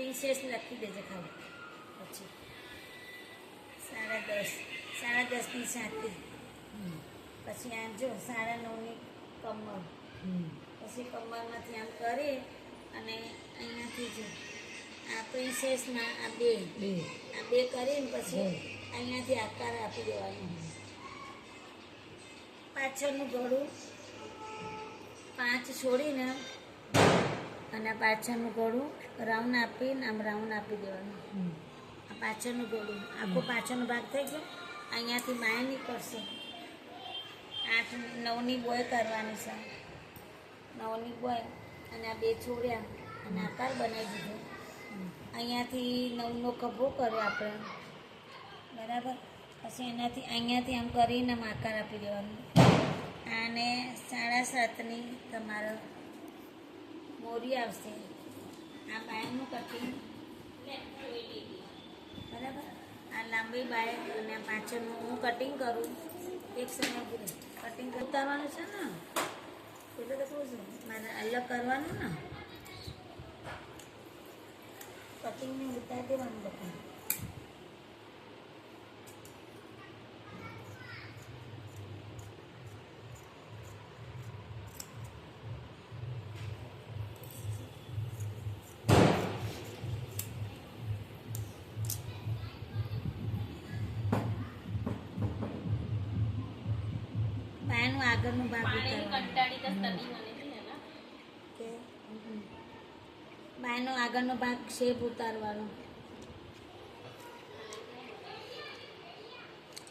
Princess લખી દેજે ખાલી. પછી 10:30, 10:30ની છાતી. પછી આમ જો 9:30ની કમર. પછી કમરમાંથી આમ કરી અને અહીંયાથી જો આ પ્રિન્સેસના આ બે કરીને પછી અહીંયાથી આકાર આપી દેવાનો. પાછળનું ગળું 5 છોડીને અને પાછળનું ગળું રાઉન્ડ આપીને આમ રાઉન્ડ આપી દેવાનું. આ પાછળનું ગળું આખો પાછળનો ભાગ થઈ ગયો. અહીંયાથી બાય નીકળશે. 8, 9ની બોય કરવાની છે. 9ની બોય અને આ 2 છોડ્યા અને આકાર બનાવી દીધો. અહીંયાથી 9નો ખભો કર્યો આપણે, બરાબર. પછી એનાથી અહીંયાથી આમ કરીને આમ આકાર આપી દેવાનો. અને 7:30ની તમારો મોરી આવશે. આ બાયનું કટિંગ, બરાબર. આ લાંબી બાય અને આ પાછળનું હું કટિંગ કરું. એક સમય કટિંગ ઉતારવાનું છે ને, એટલે તો કહું છું મારે અલગ કરવાનું ને. કટિંગને ઉતારી દેવાનું બધું. બાયનું આગળનું ભાગ બાયનો આગળનો ભાગ શેપ ઉતારવાનો.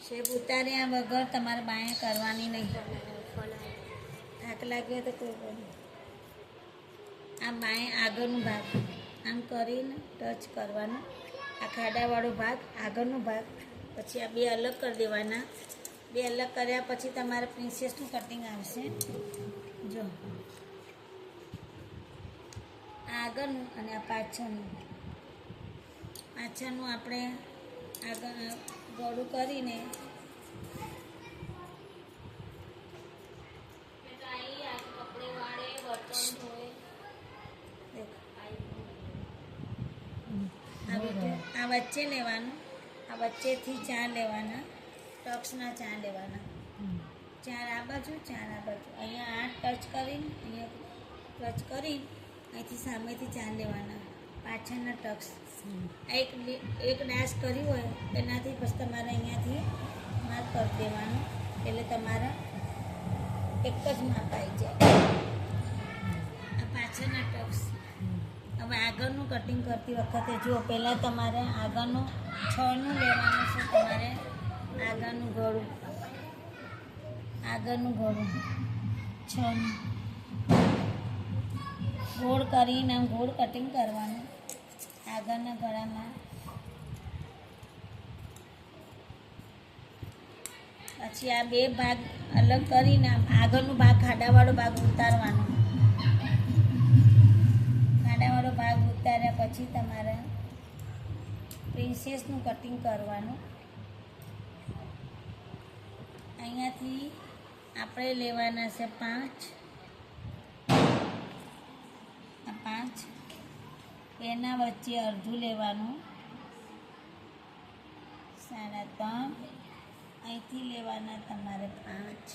શેપ ઉતાર્યા વગર તમારે બાય કરવાની નહીં. થાક લાગ્યો તો કોઈ નહીં. આ બાય આગળનું ભાગ આમ કરીને ટચ કરવાનું. આ ખાડાવાળો ભાગ આગળનો ભાગ. પછી આ 2 અલગ કરી દેવાના. 2 અલગ કર્યા પછી તમારે પ્રિન્સેસનું કટિંગ આવશે. જો આ આગળનું અને આ પાછળનું. પાછળનું આપણે આગળ ગળું કરીને આ વચ્ચે લેવાનું. આ વચ્ચેથી 4 લેવાના. ટક્સના 4 લેવાના. 4 આ બાજુ, 4 આ બાજુ. અહીંયા 8 ટચ કરીને અહીંયા ટચ કરી અહીંથી સામેથી 4 લેવાના. પાછળના ટક્સ એક ડાશ કર્યું હોય એનાથી પછી તમારે અહીંયાથી માર્ક કરી દેવાનું. એટલે તમારા એક જ માપ આવી જાય. આ પાછળના ટક્સ. હવે આગળનું કટિંગ કરતી વખતે જુઓ, પહેલાં તમારે આગળનું 6નું લેવાનું છે. તમારે આગળનું ગળું 6નું ગોળ કરીને આમ ગોળ કટિંગ કરવાનું આગળના ગળામાં. પછી આ 2 ભાગ અલગ કરીને આગળનું ભાગ ખાડાવાળો ભાગ ઉતારવાનો. ખાડાવાળો ભાગ ઉતાર્યા પછી તમારે પ્રિન્સેસનું કટિંગ કરવાનું. અહીંયાથી આપણે લેવાના છે 5. આ 5 એના વચ્ચે અડધું લેવાનું. 3.5 અહીંથી લેવાના તમારે 5.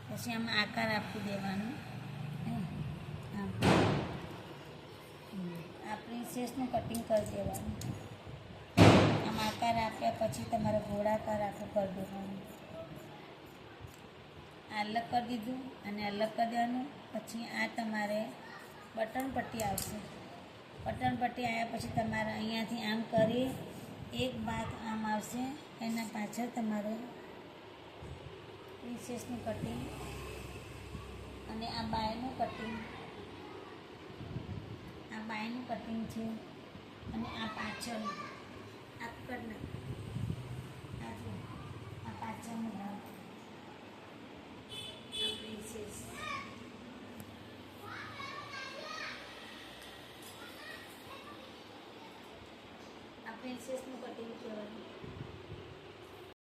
પછી આમાં આકાર આપી દેવાનો. આ પ્રિન્સેસનું કટિંગ કરી દેવાનું. આમ આકાર આપ્યા પછી તમારે ગોળાકાર આખું કરી દેવાનું. અલગ કરી દીધું અને અલગ કરી દેવાનું. પછી આ તમારે બટન પટ્ટી આવશે. બટન પટ્ટી આવ્યા પછી તમારે અહીંયાથી આમ કરી એક ભાગ આમ આવશે. એના પાછળ તમારે પ્રિન્સેસનું કટિંગ અને આ બાયનું કટિંગ. આ બાયનું કટિંગ છે અને આ પાછળ આ કરના આ પાછળનો ભાગ. આ પ્રિન્સેસ. આ પ્રિન્સેસનું